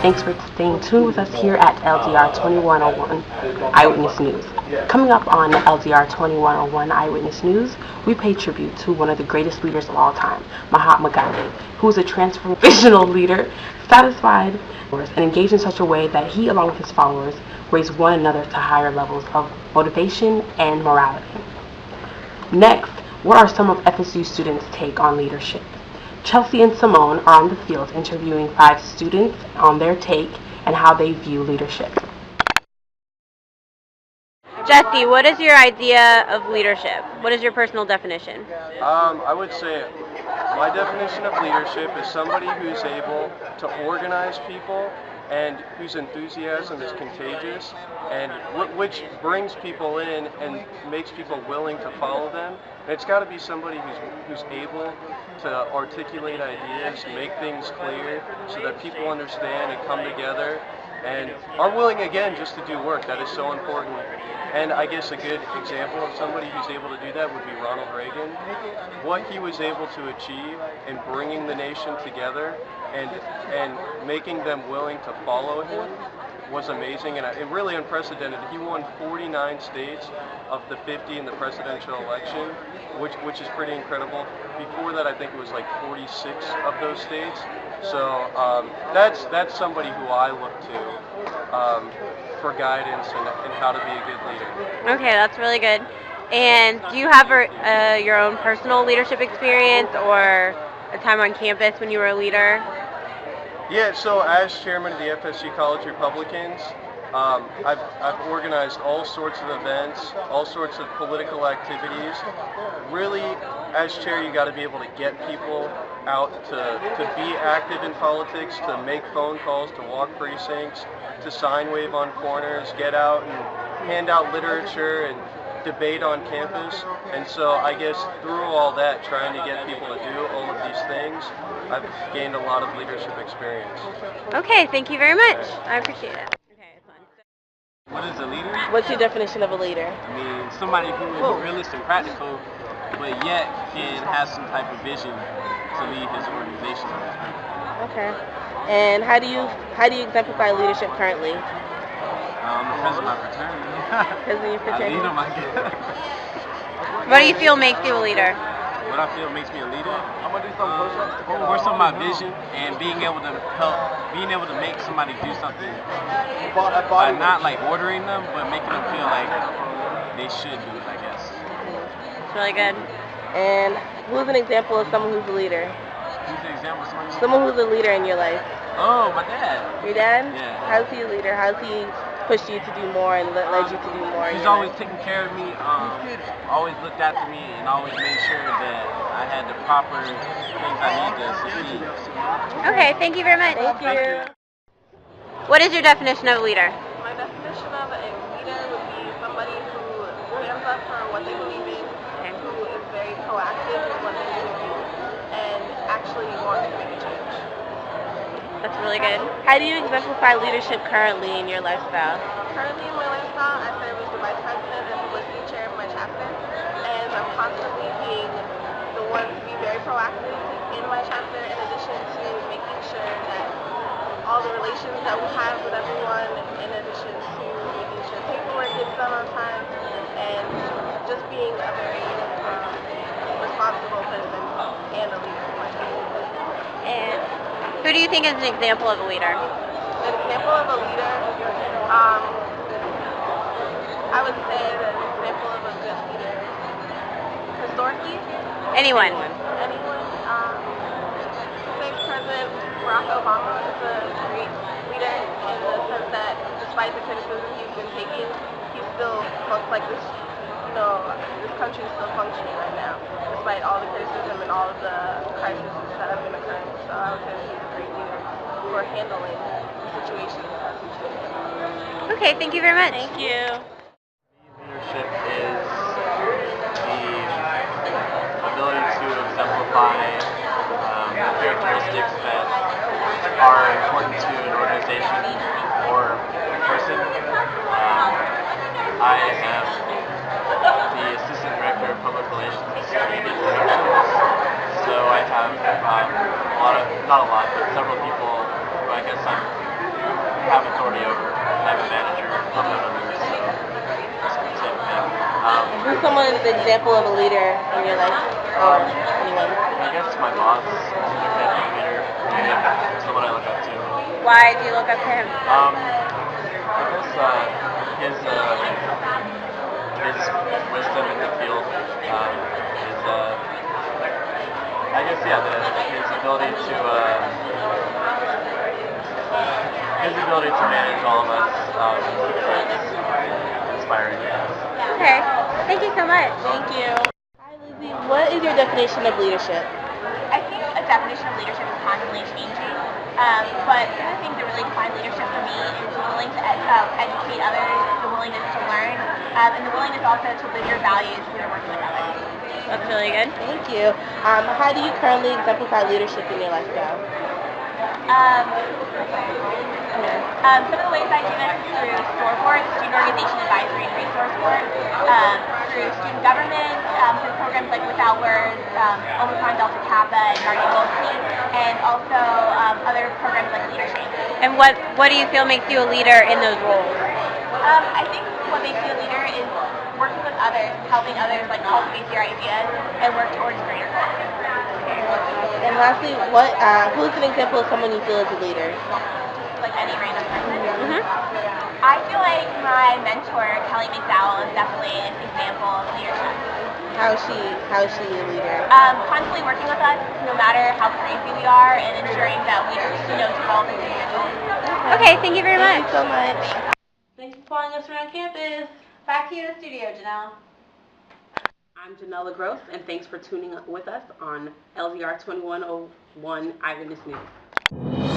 Thanks for staying tuned with us here at LDR2101 Eyewitness News. Coming up on LDR2101 Eyewitness News, we pay tribute to one of the greatest leaders of all time, Mahatma Gandhi, who is a transformational leader, satisfied and engaged in such a way that he, along with his followers, raised one another to higher levels of motivation and morality. Next, what are some of FSU students' take on leadership? Chelsea and Simone are on the field interviewing 5 students on their take and how they view leadership. Jesse, what is your idea of leadership? What is your personal definition? I would say my definition of leadership is somebody who's able to organize people and whose enthusiasm is contagious and which brings people in and makes people willing to follow them. And it's got to be somebody who's able to articulate ideas, make things clear so that people understand and come together and are willing again just to do work. That is so important. And I guess a good example of somebody who's able to do that would be Ronald Reagan. What he was able to achieve in bringing the nation together and making them willing to follow him was amazing and really unprecedented. He won 49 states of the 50 in the presidential election, which is pretty incredible. Before that, I think it was like 46 of those states. So that's somebody who I look to for guidance and how to be a good leader. Okay, that's really good. And do you have your own personal leadership experience or a time on campus when you were a leader? Yeah, so as chairman of the FSU College Republicans, I've organized all sorts of events, all sorts of political activities. Really, as chair, you got to be able to get people out to be active in politics, to make phone calls, to walk precincts, to sign wave on corners, get out and hand out literature and debate on campus. And so I guess through all that, trying to get people to do all of these things, I've gained a lot of leadership experience. Okay, thank you very much. I appreciate it. What is a leader? What's your definition of a leader? I mean, somebody who is realistic and practical, but yet can have some type of vision to lead his organization or his group. Okay. And how do you exemplify leadership currently? The president of my fraternity. President of your I fraternity? lead them, I guess. What do you feel makes you a leader? What I feel makes me a leader. Works on my vision and being able to make somebody do something by not like ordering them, but making them feel like they should do it, I guess. It's really good. And who's an example of someone who's a leader? Who's an example of somebody? Someone who's a leader in your life. Oh, my dad. Your dad? Yeah. How's he a leader? How's he pushed you to do more and led you to do more? He's always taken care of me, always looked after me, and always made sure that I had the proper things I need to succeed. Okay, thank you very much. Thank you. What is your definition of a leader? My definition of a leader would be somebody who stands up for what they believe in, who is very proactive in what they do, and actually wants to make a change. That's really good. How do you exemplify leadership currently in your lifestyle? Currently in my lifestyle, I serve as the vice president and publicity chair of my chapter, and I'm constantly being the one to be very proactive in my chapter, in addition to making sure that all the relations that we have with everyone, in addition to making sure paperwork gets done on time, and just being a very responsible person and a leader for my chapter. And who do you think is an example of a leader? An example of a leader, I would say that an example of a good leader, historically, Anyone. say President Barack Obama is a great leader in the sense that despite the criticism he's been taking, he's still looks like this, this country is still functioning right now, despite all the criticism and all of the crises that have been occurring. So I would say that he's a great leader for handling the situation as we should. Okay, thank you very much. Thank you. Leadership is the ability to exemplify characteristics that are important to an organization or a person. I am the assistant director of public relations and interactions, so I have not a lot, but several people who I guess I'm have authority over, have a manager, have others, same thing. Who's someone's example of a leader in your life, or anyone? I guess my boss is an example of a leader, and someone I look up to. Why do you look up to him? I guess his wisdom in the field, his ability to manage all of us is inspiring. Okay. Thank you so much. Thank you. Hi, Lizzie. What is your definition of leadership? I think a definition of leadership is constantly changing, but the thing that really defines leadership for me is the willing to educate others, the willingness to learn, and the willingness also to live your values when you're working with others. That's really good. Thank you. How do you currently exemplify leadership in your lifestyle? Some of the ways I do this is through STORE boards, Student Organization Advisory and Resource Board, through student government, through programs like Without Words, Omicron Delta Kappa, and Marty Wolfstein, and also other programs like Leadership. And what do you feel makes you a leader in those roles? I think what makes you a leader is working with others, helping others like cultivate their ideas and work towards greater goals. And lastly, who's an example of someone you feel is a leader? Like any random person. I feel like my mentor, Kelly McDowell, is definitely an example of leadership. How is she a leader? Constantly working with us, no matter how crazy we are, and ensuring that we develop as individuals. Okay, thank you very much. Thank you so much. Thanks for following us around campus. Back to you in the studio, Janelle. I'm Janelle Gross, and thanks for tuning with us on LDR2101 Eyewitness News.